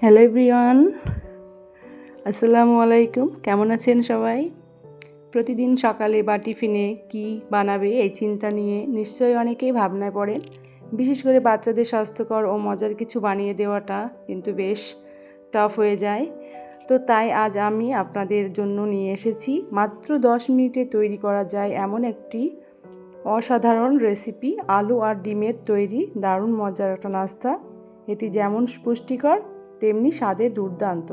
Hello everyone, আসসালামু আলাইকুম। কেমন আছেন সবাই? প্রতিদিন সকালে বা টিফিনে কি বানাবে এই চিন্তা নিয়ে নিশ্চয়ই অনেকেই ভাবনায় পড়েন। বিশেষ করে বাচ্চাদের স্বাস্থ্যকর ও মজার কিছু বানিয়ে দেওয়াটা কিন্তু বেশ টাফ হয়ে যায়। তো তাই আজ আমি আপনাদের জন্য নিয়ে এসেছি মাত্র 10 মিনিটে তৈরি করা যায় এমন একটি অসাধারণ রেসিপি, আলু আর ডিমের তৈরি দারুণ মজার একটা নাস্তা। এটি যেমন পুষ্টিকর তেমনি স্বাদে দুর্দান্ত।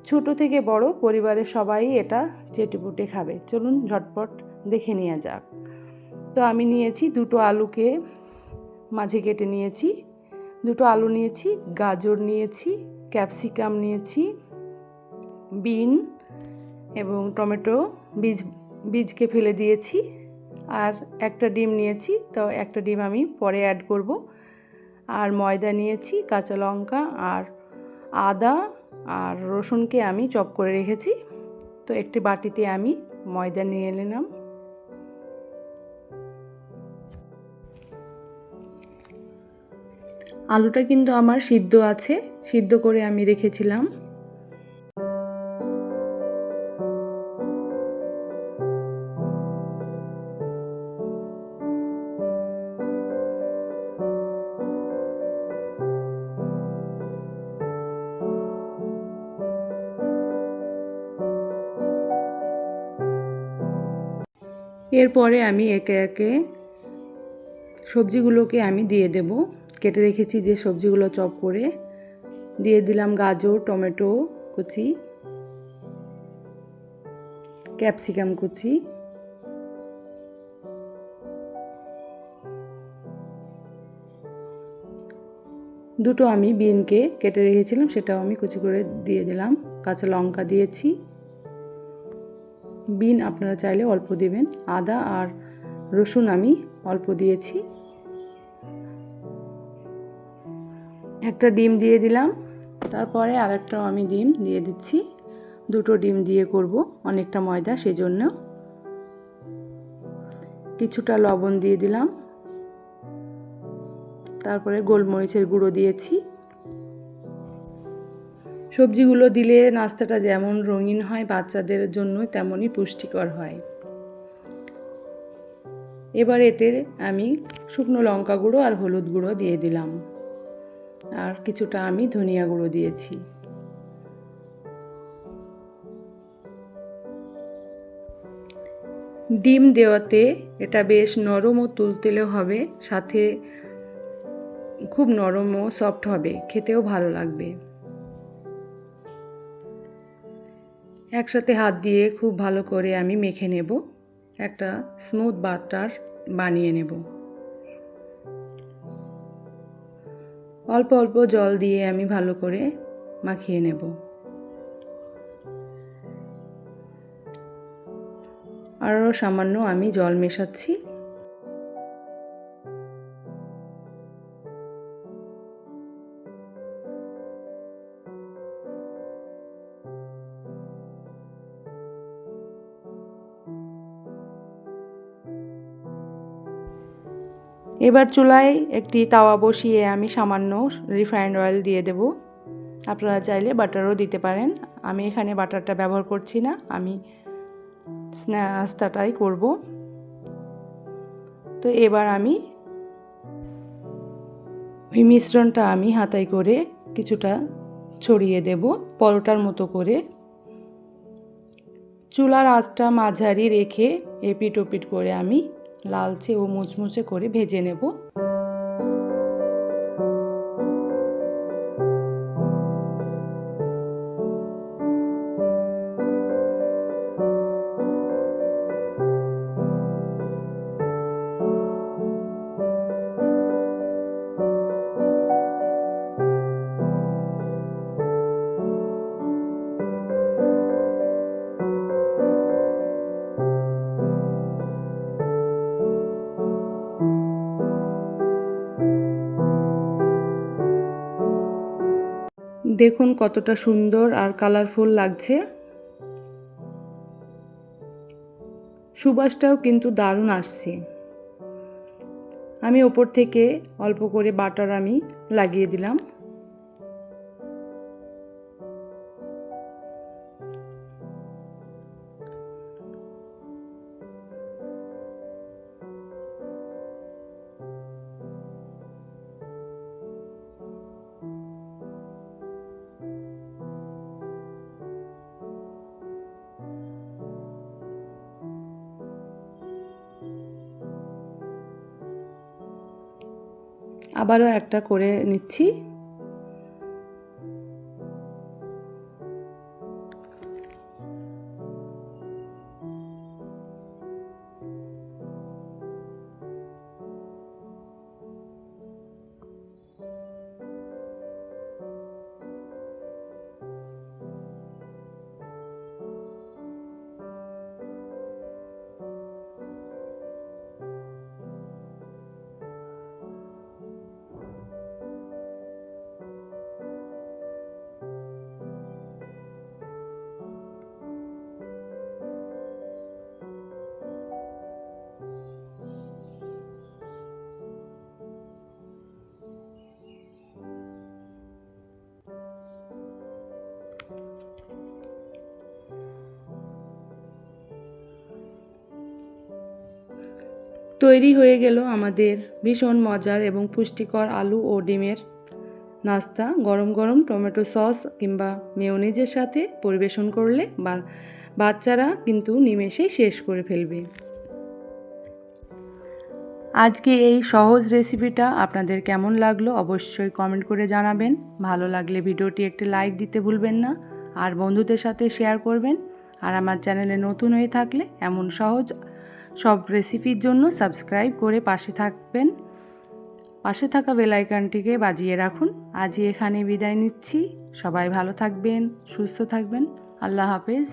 ছোট থেকে বড় পরিবারের সবাই এটা চেটেপুটে খাবে। চলুন ঝটপট দেখে নেওয়া যাক। তো আমি নিয়েছি দুটো আলুকে মাঝে কেটে নিয়েছি, দুটো আলু নিয়েছি, গাজর নিয়েছি, ক্যাপসিকাম নিয়েছি, বিন এবং টমেটো বীজকে ফেলে দিয়েছি, আর একটা ডিম নিয়েছি। তো একটা ডিম আমি পরে অ্যাড করব। আর ময়দা নিয়েছি, কাঁচা লঙ্কা আর আদা আর রসুনকে আমি চপ করে রেখেছি। তো একটি বাটিতে আমি ময়দা নিয়ে নিলাম। আলুটা কিন্তু আমার সিদ্ধ আছে, সিদ্ধ করে আমি রেখেছিলাম। এরপরে আমি একে একে সবজিগুলোকে আমি দিয়ে দেব। কেটে রেখেছি যে সবজিগুলো চপ করে দিয়ে দিলাম। গাজর, টমেটো কুচি, ক্যাপসিকাম কুচি, দুটো আমি বিনকে কেটে রেখেছিলাম, সেটাও আমি কুচি করে দিয়ে দিলাম। কাঁচা লঙ্কা দিয়েছি, বিন আপনারা চাইলে অল্প দিবেন। আদা আর রসুন আমি অল্প দিয়েছি। একটা ডিম দিয়ে দিলাম, তারপরে আরেকটাও আমি ডিম দিয়ে দিচ্ছি। দুটো ডিম দিয়ে করব, অনেকটা ময়দা সেজন্য। কিছুটা লবণ দিয়ে দিলাম, তারপরে গোলমরিচের গুঁড়ো দিয়েছি। সবজিগুলো দিলে নাস্তাটা যেমন রঙিন হয় বাচ্চাদের জন্য, তেমনই পুষ্টিকর হয়। এবার এতে আমি শুকনো লঙ্কা গুঁড়ো আর হলুদ গুঁড়ো দিয়ে দিলাম, আর কিছুটা আমি ধনিয়া গুঁড়ো দিয়েছি। ডিম দেওয়াতে এটা বেশ নরম ও তুলতুলে হবে, সাথে খুব নরম ও সফট হবে, খেতেও ভালো লাগবে। একসাথে হাত দিয়ে খুব ভালো করে আমি মেখে নেব, একটা স্মুথ বাটার বানিয়ে নেব। অল্প অল্প জল দিয়ে আমি ভালো করে মাখিয়ে নেব। আরও সামান্য আমি জল মেশাচ্ছি। এবার চুলায় একটি তাওয়া বসিয়ে আমি সামান্য রিফাইন্ড অয়েল দিয়ে দেব। আপনারা চাইলে বাটারও দিতে পারেন। আমি এখানে বাটারটা ব্যবহার করছি না, আমি নাস্তাটাই করব। তো এবার আমি ওই মিশ্রণটা আমি হাতায় করে কিছুটা ছড়িয়ে দেব পরোটার মতো করে। চুলার আঁচটা মাঝারি রেখে এপিট ওপিট করে আমি লালচে ও মুচমুচে করে ভেজে নেব। দেখুন কতটা সুন্দর আর কালারফুল লাগছে, সুবাসটাও কিন্তু দারুণ আসছে। আমি ওপর থেকে অল্প করে বাটার আমি লাগিয়ে দিলাম। আবারও একটা করে নিচ্ছি। তৈরি হয়ে গেল আমাদের ভীষণ মজার এবং পুষ্টিকর আলু ও ডিমের নাস্তা। গরম গরম টমেটো সস কিংবা মেয়োনিজের সাথে পরিবেশন করলে বাচ্চারা কিন্তু নিমেষেই শেষ করে ফেলবে। আজকে এই সহজ রেসিপিটা আপনাদের কেমন লাগলো অবশ্যই কমেন্ট করে জানাবেন। ভালো লাগলে ভিডিওটি একটি লাইক দিতে ভুলবেন না, আর বন্ধুদের সাথে শেয়ার করবেন। আর আমার চ্যানেলে নতুন হয়ে থাকলে এমন সহজ সব রেসিপির জন্য সাবস্ক্রাইব করে পাশে থাকবেন। পাশে থাকা বেল আইকনটিকে বাজিয়ে রাখুন। আজই এখানে বিদায় নিচ্ছি। সবাই ভালো থাকবেন, সুস্থ থাকবেন। আল্লাহ হাফেজ।